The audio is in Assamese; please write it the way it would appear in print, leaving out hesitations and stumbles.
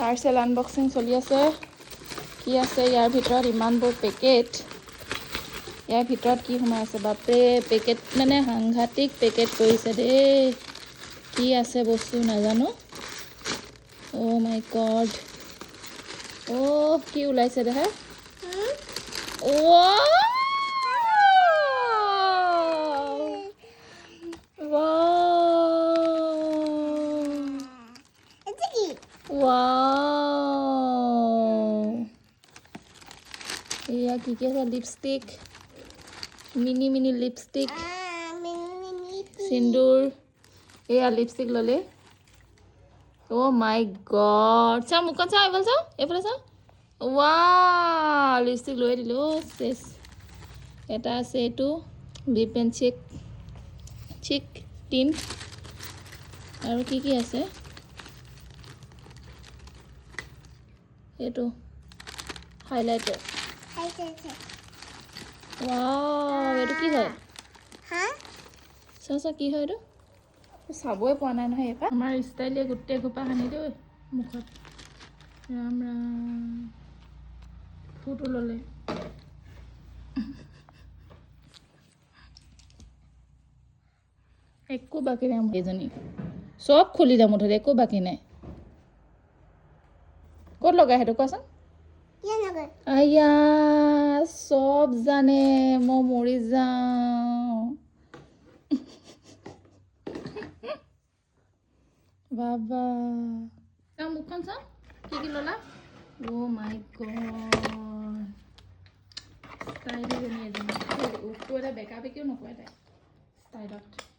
পাৰ্চেল আনবক্সিং চলি আছে কি আছে ইয়াৰ ভিতৰত ইমানবোৰ পেকেট ইয়াৰ ভিতৰত কি সোমাই আছে বাপৰে পেকেট মানে সাংঘাতিক পেকেট কৰিছে দেই কি আছে বস্তু নাজানো অ' মাই গড অ' কি ওলাইছে দেখা ৱাও এয়া কি আছে লিপষ্টিক মিনি মিনি লিপষ্টিক সিন্দুৰ এয়া লিপষ্টিক ললে অ' মাই গড চা মুখখন চা এইফালে চা ৱাও লিপষ্টিক লৈ দিলে অ' চেছ এটা আছে এইটো লিপ এণ্ড চিক টিণ্ট আৰু কি আছে এইটো হাইলাইটাৰ ৱাও এইটো কি হয় চা কি হয় এইটো চাবই পোৱা নাই নহয় এইবাৰ আমাৰ ষ্টাইলে গোটেই গোপা সানি দেই মুখত ৰাম ৰাম ফটো ল'লে একো বাকী নাই এজনী চব খুলি যাম মুঠতে একো বাকী নাই ক'ত লগাই সেইটো কোৱাচোন আয়া চব জানে মই মৰি যাওঁ বাবা মুখখন চা কি ল'লা অ' মাই গড ষ্টাইল এজনী এটা বেকা বেকিও নকৰে তাই ষ্টাইলত